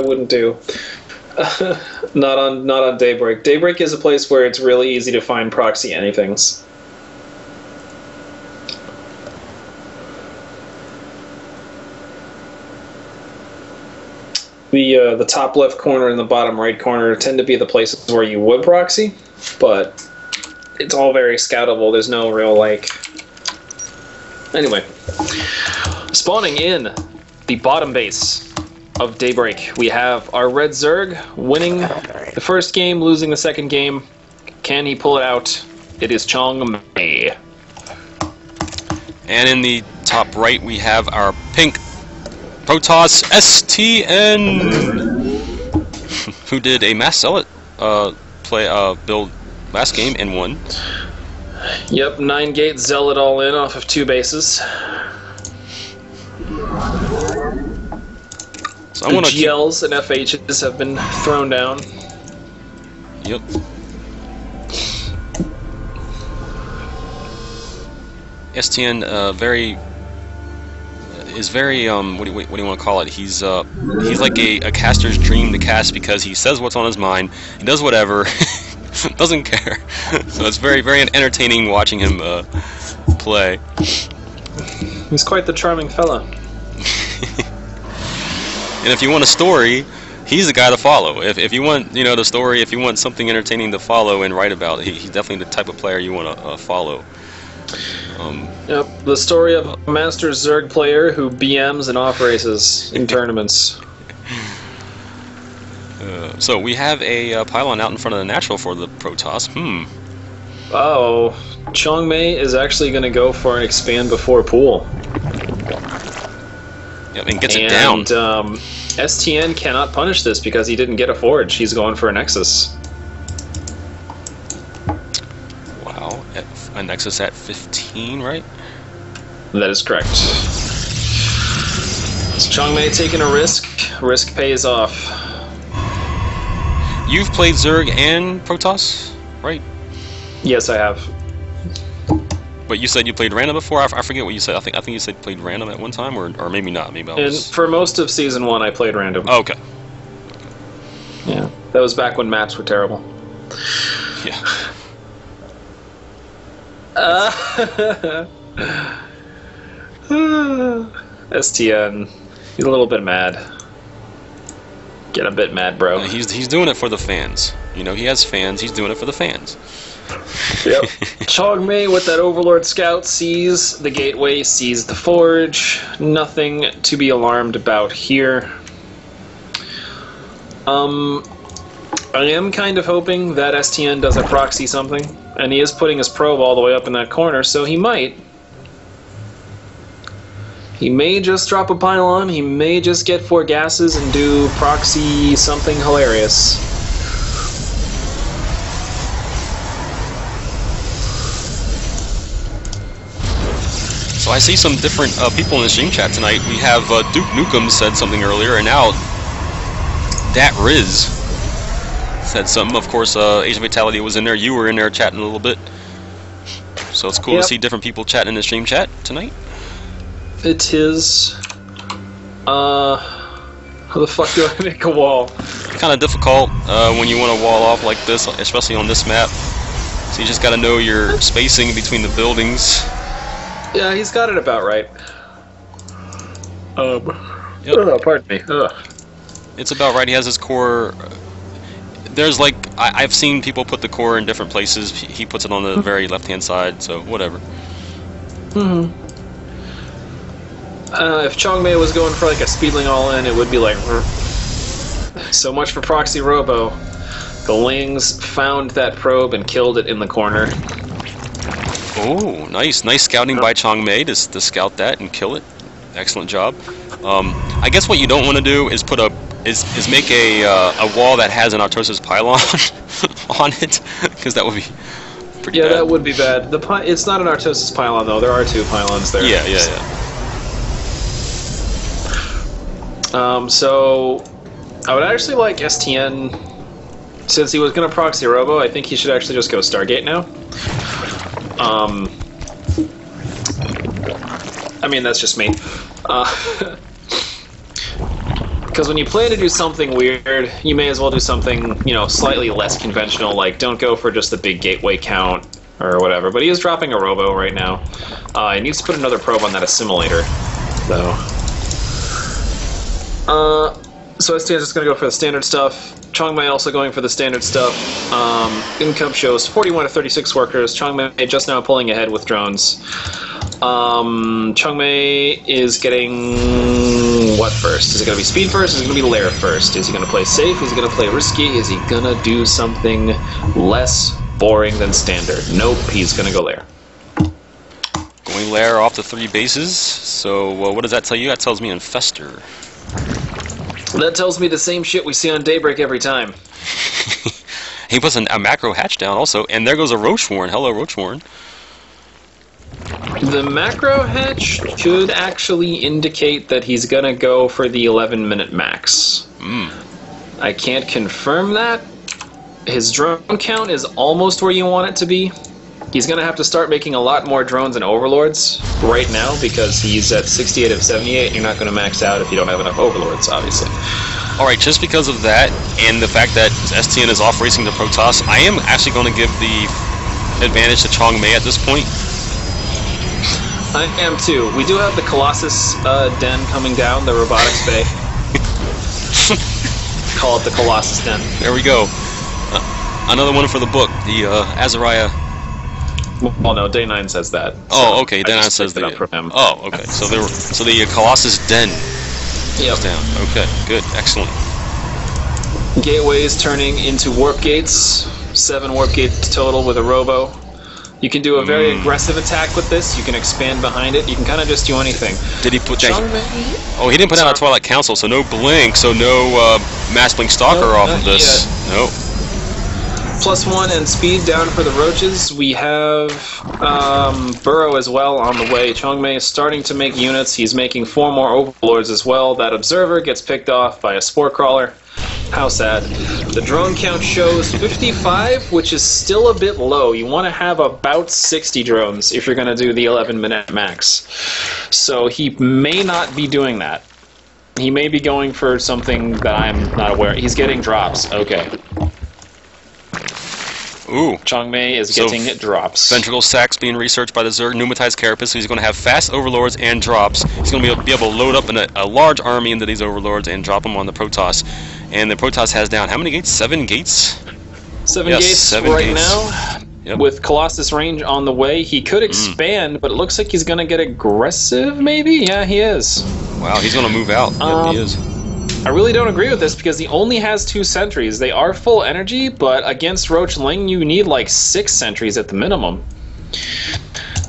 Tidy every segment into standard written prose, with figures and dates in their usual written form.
wouldn't do. Not on Daybreak. Daybreak is a place where it's really easy to find proxy anythings. The top left corner and the bottom right corner tend to be the places where you would proxy, but it's all very scoutable. There's no real, like... Anyway. Spawning in the bottom base of Daybreak, we have our red Zerg winning the first game, losing the second game. Can he pull it out? It is Chongmae. And in the top right, we have our pink Protoss STN, who did a mass zealot build last game and won. Yep, 9-gate zealot all in off of 2 bases. So I want to GLs and FHs have been thrown down. Yep. STN is very what do you want to call it? He's like a caster's dream to cast because he says what's on his mind. He does whatever, doesn't care. So it's very entertaining watching him play. He's quite the charming fella. And if you want a story, he's the guy to follow. If you want the story, if you want something entertaining to follow and write about, he's definitely the type of player you want to follow. Yep, the story of a master Zerg player who BMs and off races in tournaments. So we have a pylon out in front of the natural for the Protoss. Oh, Chongmae is actually going to go for an expand before pool. Yep, and gets it down. STN cannot punish this because he didn't get a forge. He's going for a Nexus. Wow, a Nexus at 15, right? That is correct. So Chongmae taking a risk. Risk pays off. You've played Zerg and Protoss, right? Yes, I have. But you said you played random before. I forget what you said. I think you said played random at one time, or maybe not. Maybe I was... And for most of season 1, I played random. Oh, okay. Yeah, that was back when maps were terrible. Yeah. STN, he's a little bit mad. Get a bit mad, bro. He's doing it for the fans. He has fans. He's doing it for the fans. Yep. Chongmae with that Overlord Scout sees the gateway, sees the forge. Nothing to be alarmed about here. I am kind of hoping that STN does a proxy something, and he is putting his probe all the way up in that corner, so he might. He may just drop a pylon, he may just get 4 gases and do proxy something hilarious. So I see some different people in the stream chat tonight. We have Duke Nukem said something earlier, and now Dat Riz said something. Of course, Asian Fatality was in there. You were in there chatting a little bit. So it's cool to see different people chatting in the stream chat tonight. It is. How the fuck do I make a wall? Kind of difficult when you want to wall off like this, especially on this map. So you just got to know your spacing between the buildings. Yeah, he's got it about right. Yep. Oh, pardon me. Ugh. It's about right. He has his core. There's like I've seen people put the core in different places. He puts it on the very left-hand side. So whatever. If Chongmae was going for like a speedling all-in, it would be like so much for proxy robo. The Lings found that probe and killed it in the corner. Oh, nice scouting by Chongmae to scout that and kill it. Excellent job. I guess what you don't want to do is put is make a wall that has an Artosis pylon on it, because that would be pretty bad. Yeah, that would be bad. It's not an Artosis pylon though. There are 2 pylons there. Yeah. So I would actually like STN, since he was going to proxy robo. I think he should actually just go Stargate now. I mean, that's just me. Because when you plan to do something weird, you may as well do something, you know, slightly less conventional, like don't go for just the big gateway count or whatever. But he is dropping a robo right now. He needs to put another probe on that assimilator, though. So STN's just going to go for the standard stuff. Chongmae also going for the standard stuff. Income shows 41 to 36 workers. Chongmae just now pulling ahead with drones. Chongmae is getting what first? Is it going to be speed first? Is it going to be lair first? Is he going to play safe? Is he going to play risky? Is he going to do something less boring than standard? Nope, he's going to go lair. Going lair off the 3 bases. So what does that tell you? That tells me Infester. That tells me the same shit we see on Daybreak every time. He puts a macro hatch down also, and there goes a Roachwarren. Hello, Roachwarren. The macro hatch should actually indicate that he's gonna go for the 11-minute max. I can't confirm that. His drone count is almost where you want it to be. He's gonna have to start making a lot more drones and overlords right now because he's at 68 of 78. You're not gonna max out if you don't have enough overlords, obviously. Alright, just because of that, and the fact that STN is off racing the Protoss, I am actually going to give the advantage to Chongmae at this point. I am too. We do have the Colossus den coming down, the robotics bay. Call it the Colossus den. There we go. Another one for the book, the Azariah. Well, no, Day 9 says that. Oh, okay, Day 9 says that. From him. Oh, okay. So the Colossus den. Yep. Down. Okay, good, excellent. Gateways turning into warp gates. 7 warp gates total with a robo. You can do a very aggressive attack with this. You can expand behind it. You can kind of just do anything. Did he put down? Oh, he didn't put down a Twilight Council, so no blink, so no Mass Blink Stalker off of this. Nope. +1 and speed down for the roaches. We have Burrow as well on the way. Chongmae is starting to make units. He's making 4 more overlords as well. That observer gets picked off by a spore crawler. How sad. The drone count shows 55, which is still a bit low. You want to have about 60 drones if you're going to do the 11-minute max. So he may not be doing that. He may be going for something that I'm not aware of. He's getting drops. Okay. Ooh. Chongmae is getting drops. Ventricle sacks being researched by the Zerg Pneumatized Carapace, so he's going to have fast overlords and drops. He's going to be able to load up a large army into these overlords and drop them on the Protoss. And the Protoss has down how many gates? 7 gates? 7 gates right now. Yep. With Colossus range on the way. He could expand, but it looks like he's going to get aggressive, maybe? Yeah, he is. Wow, he's going to move out. Yep, he is. I really don't agree with this because he only has 2 sentries. They are full energy, but against Roach Ling, you need like 6 sentries at the minimum.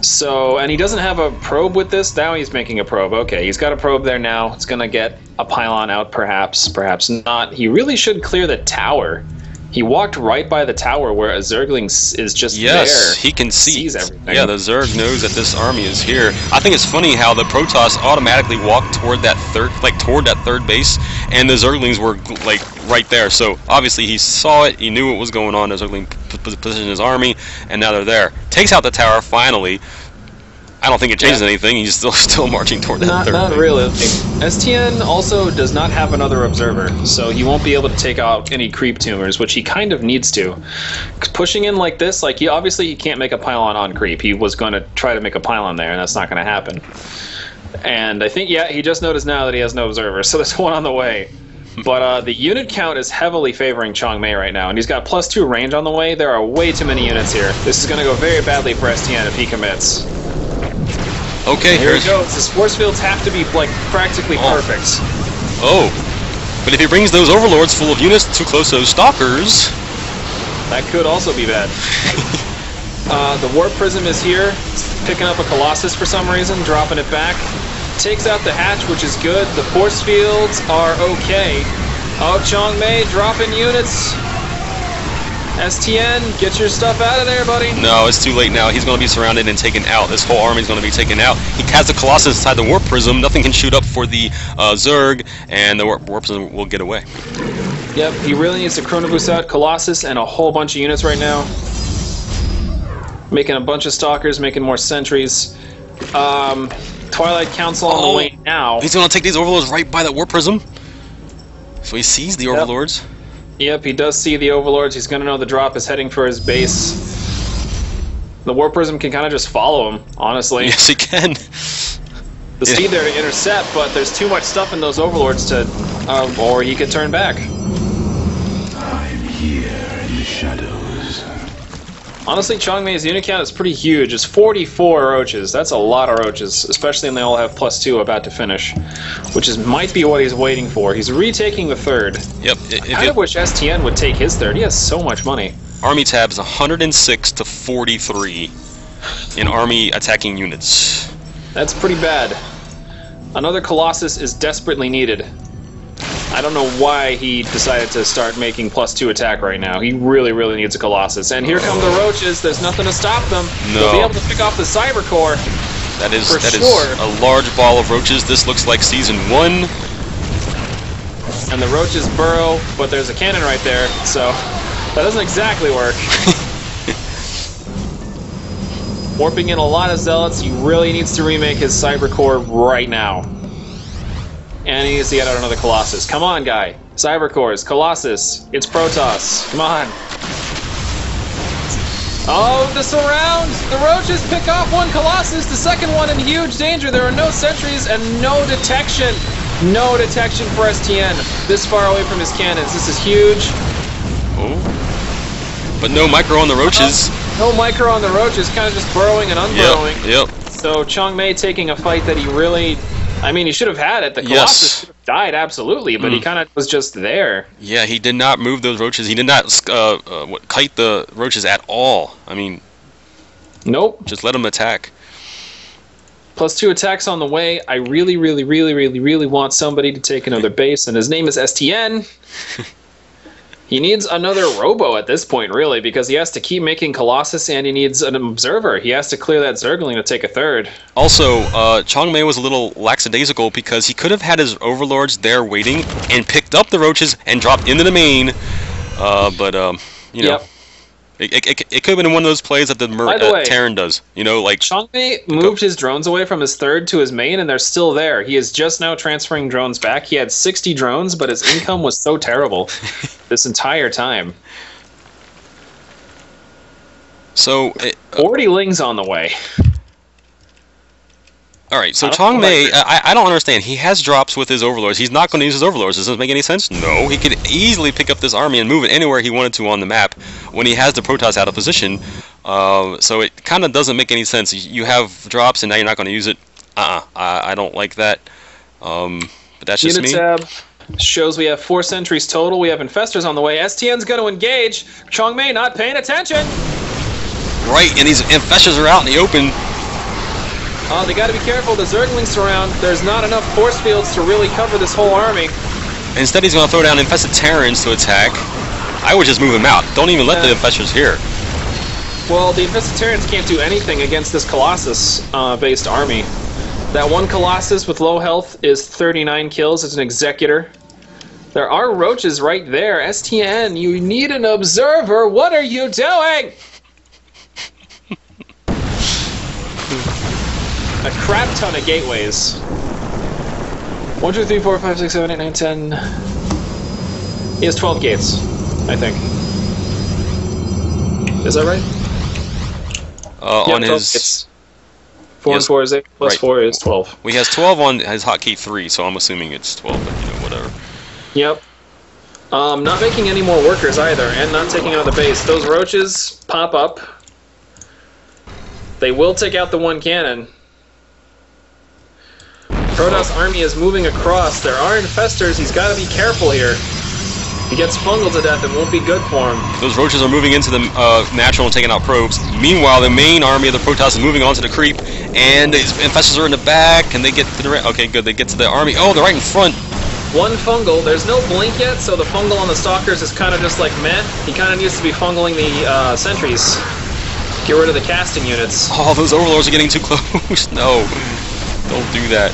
So, and he doesn't have a probe with this. Now he's making a probe. Okay, he's got a probe there now. It's going to get a pylon out, perhaps, perhaps not. He really should clear the tower. He walked right by the tower where a Zergling is just there. Yes, he can see. Sees everything. Yeah, the Zerg knows that this army is here. I think it's funny how the Protoss automatically walked toward that third base, and the Zerglings were like right there. So obviously he saw it, he knew what was going on. The Zergling positioned his army, and now they're there. Takes out the tower finally. I don't think it changes anything. He's still marching toward that third base. Not really. STN also does not have another observer, so he won't be able to take out any creep tumors, which he kind of needs to. Pushing in like this, like he can't make a pylon on creep. He was going to try to make a pylon there, and that's not going to happen. And I think, he just noticed now that he has no observer, so there's one on the way. But the unit count is heavily favoring Chongmae right now, and he's got +2 range on the way. There are way too many units here. This is going to go very badly for STN if he commits. Okay, here he goes. His force fields have to be like practically perfect. Oh, but if he brings those overlords full of units too close to those stalkers, that could also be bad. The warp prism is here, picking up a Colossus for some reason, dropping it back. Takes out the hatch, which is good. The force fields are okay. Oh, Chongmae dropping units. STN, get your stuff out of there, buddy. No, it's too late now. He's going to be surrounded and taken out. This whole army is going to be taken out. He has the Colossus inside the Warp Prism. Nothing can shoot up for the Zerg, and the Warp Prism will get away. Yep, he really needs to Chrono Boost out Colossus and a whole bunch of units right now. Making a bunch of Stalkers, making more sentries. Twilight Council on the way now. He's going to take these Overlords right by that Warp Prism. So he sees the Overlords. Yep, he does see the Overlords. He's going to know the drop is heading for his base. The Warp Prism can kind of just follow him, honestly. Yes, he can. The speed there to intercept, but there's too much stuff in those Overlords to... or he could turn back. I'm here in the shadows. Honestly, Chongmae's unit count is pretty huge. It's 44 roaches. That's a lot of roaches, especially when they all have +2 about to finish, which might be what he's waiting for. He's retaking the third. Yep. I kind of wish STN would take his third. He has so much money. Army tab is 106 to 43 in army attacking units. That's pretty bad. Another Colossus is desperately needed. I don't know why he decided to start making +2 attack right now. He really, really needs a Colossus. And here come the roaches. There's nothing to stop them. No. They'll be able to pick off the Cyber Core. That is For that sure. is a large ball of roaches. This looks like season 1. And the roaches burrow, but there's a cannon right there, so that doesn't exactly work. Warping in a lot of zealots. He really needs to remake his Cyber Core right now. And he needs to get out another Colossus. Come on, guy. Cyber Cores, Colossus. It's Protoss. Come on. Oh, the surround! The roaches pick off one Colossus, the second one in huge danger. There are no sentries and no detection. No detection for STN. This far away from his cannons. This is huge. Oh. But no micro on the roaches. No micro on the roaches, kind of just burrowing and unburrowing. Yep. So Chongmae taking a fight that he really... I mean, he should have had it. The Colossus should have died, absolutely, but he kind of was just there. Yeah, he did not move those roaches. He did not kite the roaches at all. I mean... Nope. Just let them attack. +2 attacks on the way. I really, really, really, really, really want somebody to take another base, and his name is STN. He needs another Robo at this point, really, because he has to keep making Colossus, and he needs an Observer. He has to clear that Zergling to take a third. Also, Chongmae was a little lackadaisical because he could have had his Overlords there waiting and picked up the roaches and dropped into the main. But you know, it could have been one of those plays that the Terran does. You know, like Chongmae moved his drones away from his third to his main, and they're still there. He is just now transferring drones back. He had 60 drones, but his income was so terrible this entire time. So 40 Lings on the way. All right, so Chongmae, I don't understand. He has drops with his Overlords. He's not going to use his Overlords. Does this make any sense? No. He could easily pick up this army and move it anywhere he wanted to on the map when he has the Protoss out of position. So it kind of doesn't make any sense. You have drops and now you're not going to use it. I don't like that. But that's just me. Unit tab shows we have 4 sentries total. We have Infestors on the way. STN's going to engage. Chongmae not paying attention. Right, and these Infestors are out in the open. They got to be careful. The Zerglings surround. There's not enough force fields to really cover this whole army. Instead, he's going to throw down Infested Terrans to attack. I would just move him out. Don't even let the Infestors here. Well, the Infested Terrans can't do anything against this Colossus-based army. That one Colossus with low health is 39 kills. It's an Executor. There are roaches right there. STN, you need an Observer. What are you doing? A crap ton of gateways. 1, 2, 3, 4, 5, 6, 7, 8, 9, 10. He has 12 gates, I think. Is that right? On his... Gates. 4 and 4 is 8, plus 4 is 12. Well, he has 12 on his hotkey 3, so I'm assuming it's 12, but you know, whatever. Yep. Not making any more workers either, and not taking out the base. Those roaches pop up. They will take out the one cannon. Protoss army is moving across. There are Infestors. He's got to be careful here. He gets fungal to death. It won't be good for him. Those roaches are moving into the natural and taking out probes. Meanwhile, the main army of the Protoss is moving on to the creep, and these Infestors are in the back. Can they get to the... Okay, good. They get to the army. Oh, they're right in front. One fungal. There's no blink yet, so the fungal on the Stalkers is kind of just like meh. He kind of needs to be fungaling the sentries. Get rid of the casting units. Oh, those Overlords are getting too close. No. Don't do that.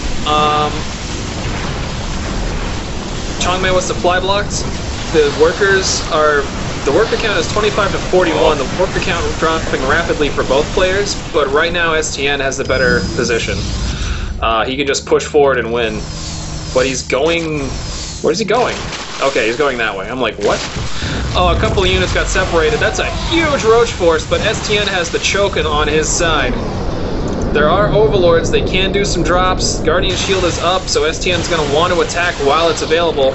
Chongmae was supply blocked. The worker count is 25 to 41. The worker count dropping rapidly for both players, but right now STN has the better position. He can just push forward and win. But he's going... Where's he going? Okay, he's going that way. I'm like, what? Oh, a couple of units got separated. That's a huge roach force, but STN has the choking on his side. There are overlords. They can do some drops. Guardian shield is up, so STN's going to want to attack while it's available.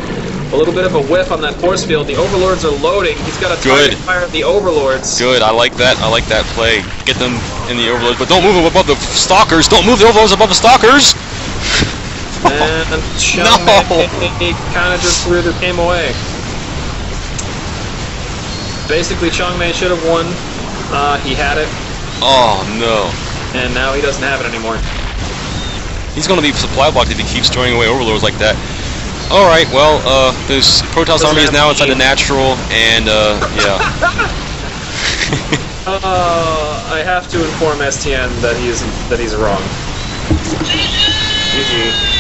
A little bit of a whiff on that force field. The overlords are loading. He's got to target fire the overlords. Good. I like that. I like that play. Get them in the overlords, but don't move them above the stalkers. Don't move the overlords above the stalkers. And Chongmae kind of just came away. Basically, Chongmae should have won. He had it. Oh, no. And now he doesn't have it anymore. He's going to be supply blocked if he keeps throwing away overlords like that. Alright, well, this Protoss army is now inside the natural, and, yeah. I have to inform STN that he's wrong. GG.